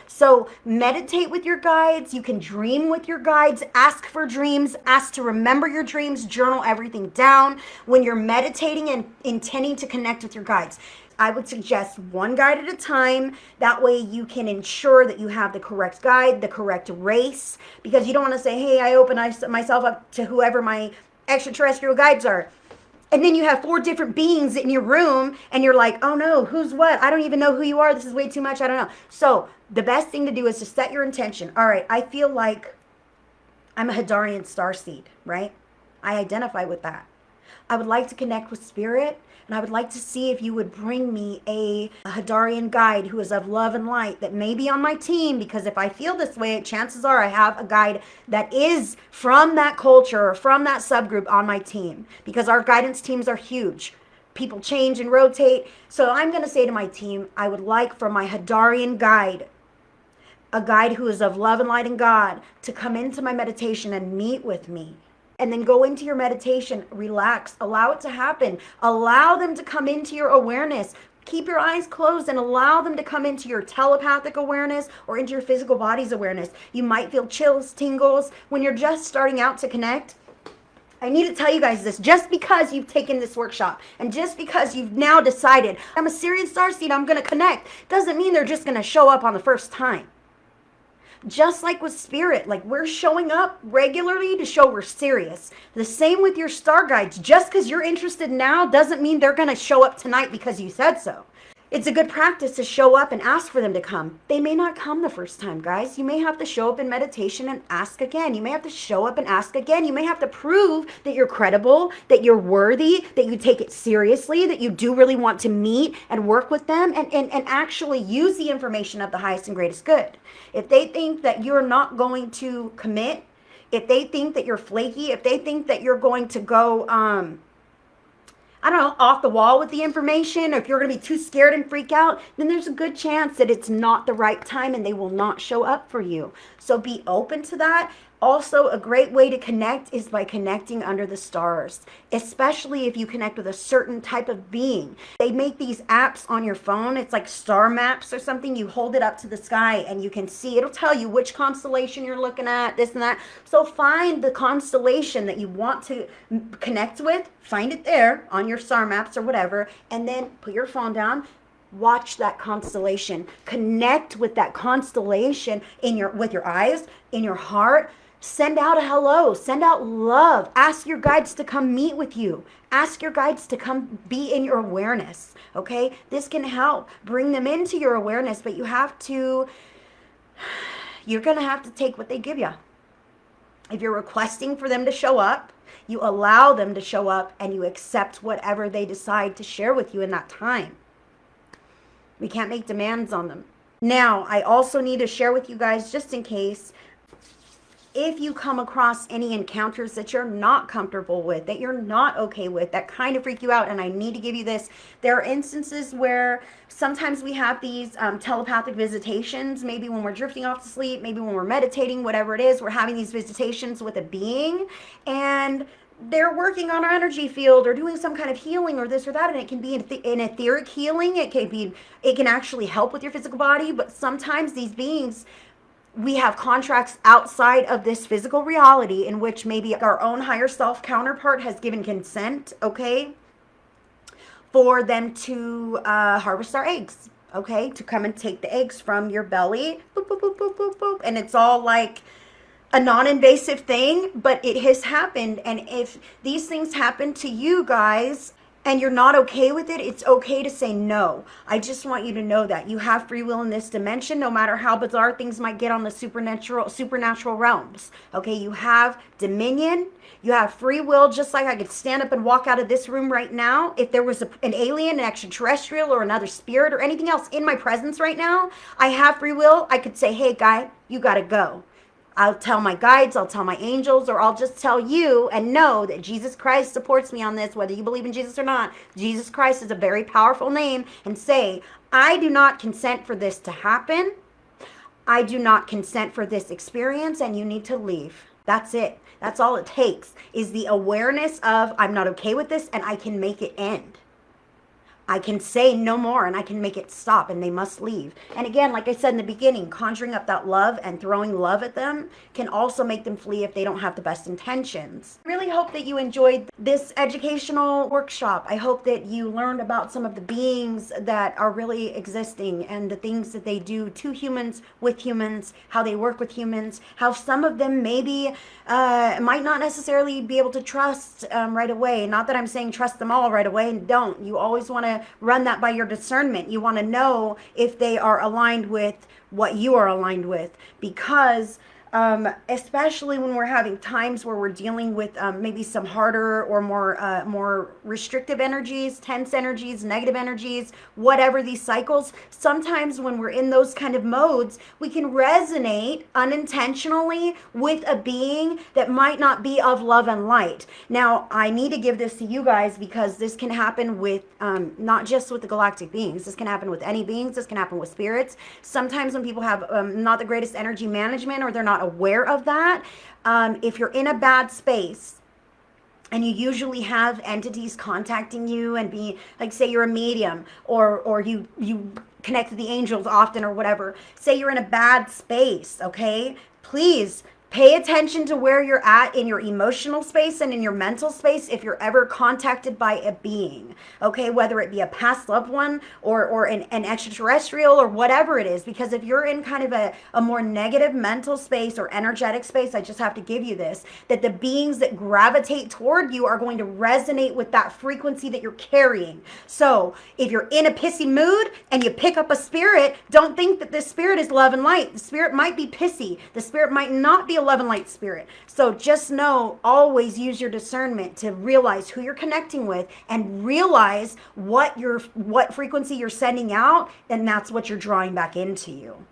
So meditate with your guides. You can dream with your guides. Ask for dreams. Ask to remember your dreams. Journal everything down when you're meditating and intending to connect with your guides. I would suggest one guide at a time. That way you can ensure that you have the correct guide, the correct race, because you don't want to say, hey, I open myself up to whoever my extraterrestrial guides are. And then you have 4 different beings in your room and you're like, oh no, who's what? I don't even know who you are. This is way too much. I don't know. So the best thing to do is to set your intention. All right, I feel like I'm a Hadarian starseed, right? I identify with that. I would like to connect with spirit, and I would like to see if you would bring me a Hadarian guide who is of love and light that may be on my team, because if I feel this way, chances are I have a guide that is from that culture or from that subgroup on my team, because our guidance teams are huge. People change and rotate. So I'm going to say to my team, I would like for my Hadarian guide, a guide who is of love and light and God, to come into my meditation and meet with me. And then go into your meditation, relax, allow it to happen. Allow them to come into your awareness. Keep your eyes closed and allow them to come into your telepathic awareness or into your physical body's awareness. You might feel chills, tingles when you're just starting out to connect. I need to tell you guys this, just because you've taken this workshop and just because you've now decided, I'm a serious starseed, I'm going to connect, doesn't mean they're just going to show up on the first time. Just like with spirit, like we're showing up regularly to show we're serious. The same with your star guides. Just because you're interested now doesn't mean they're going to show up tonight because you said so. It's a good practice to show up and ask for them to come. They may not come the first time, guys. You may have to show up in meditation and ask again. You may have to show up and ask again. You may have to prove that you're credible, that you're worthy, that you take it seriously, that you do really want to meet and work with them and actually use the information of the highest and greatest good. If they think that you're not going to commit, if they think that you're flaky, if they think that you're going to go, I don't know, off the wall with the information, or if you're going to be too scared and freak out, then there's a good chance that it's not the right time and they will not show up for you. So be open to that. Also, a great way to connect is by connecting under the stars, especially if you connect with a certain type of being. They make these apps on your phone. It's like star maps or something. You hold it up to the sky and you can see. It'll tell you which constellation you're looking at, this and that. So find the constellation that you want to connect with. Find it there on your star maps or whatever, and then put your phone down. Watch that constellation. Connect with that constellation with your eyes, in your heart. Send out a hello. Send out love. Ask your guides to come meet with you. Ask your guides to come be in your awareness. Okay? This can help bring them into your awareness, but you're going to have to take what they give you. If you're requesting for them to show up, you allow them to show up and you accept whatever they decide to share with you in that time. We can't make demands on them. Now, I also need to share with you guys, just in case, if you come across any encounters that you're not comfortable with, that you're not okay with, that kind of freak you out, and I need to give you this. There are instances where sometimes we have these telepathic visitations, maybe when we're drifting off to sleep, maybe when we're meditating, whatever it is, we're having these visitations with a being, and they're working on our energy field or doing some kind of healing or this or that, and it can be an etheric healing. It can actually help with your physical body, but sometimes these beings, we have contracts outside of this physical reality in which maybe our own higher self counterpart has given consent, okay, for them to harvest our eggs, okay, to come and take the eggs from your belly, boop, boop, boop, boop, boop, boop, and it's all like a non-invasive thing, but it has happened. And if these things happen to you guys and you're not okay with it, it's okay to say no. I just want you to know that you have free will in this dimension, no matter how bizarre things might get on the supernatural realms. Okay, you have dominion, you have free will, just like I could stand up and walk out of this room right now. If there was an alien, an extraterrestrial, or another spirit or anything else in my presence right now, I have free will. I could say, hey guy, you gotta go. I'll tell my guides, I'll tell my angels, or I'll just tell you and know that Jesus Christ supports me on this, whether you believe in Jesus or not. Jesus Christ is a very powerful name, and say, I do not consent for this to happen. I do not consent for this experience, and you need to leave. That's it. That's all it takes, is the awareness of I'm not okay with this and I can make it end. I can say no more and I can make it stop and they must leave. And again, like I said in the beginning, conjuring up that love and throwing love at them can also make them flee if they don't have the best intentions. I really hope that you enjoyed this educational workshop. I hope that you learned about some of the beings that are really existing and the things that they do to humans, with humans, how they work with humans, how some of them maybe might not necessarily be able to trust right away. Not that I'm saying trust them all right away, and don't. You always want to run that by your discernment. You want to know if they are aligned with what you are aligned with, because especially when we're having times where we're dealing with maybe some harder or more restrictive energies, tense energies, negative energies, whatever these cycles. Sometimes when we're in those kind of modes, we can resonate unintentionally with a being that might not be of love and light. Now, I need to give this to you guys because this can happen with not just with the galactic beings. This can happen with any beings. This can happen with spirits. Sometimes when people have not the greatest energy management, or they're not aware of that, if you're in a bad space and you usually have entities contacting you and be like, say you're a medium, or you connect to the angels often or whatever, say you're in a bad space, okay, please pay attention to where you're at in your emotional space and in your mental space if you're ever contacted by a being, okay? Whether it be a past loved one or an extraterrestrial or whatever it is. Because if you're in kind of a more negative mental space or energetic space, I just have to give you this, that the beings that gravitate toward you are going to resonate with that frequency that you're carrying. So if you're in a pissy mood and you pick up a spirit, don't think that this spirit is love and light. The spirit might be pissy. The spirit might not be a love and light spirit. So just know, always use your discernment to realize who you're connecting with and realize what frequency you're sending out, and that's what you're drawing back into you.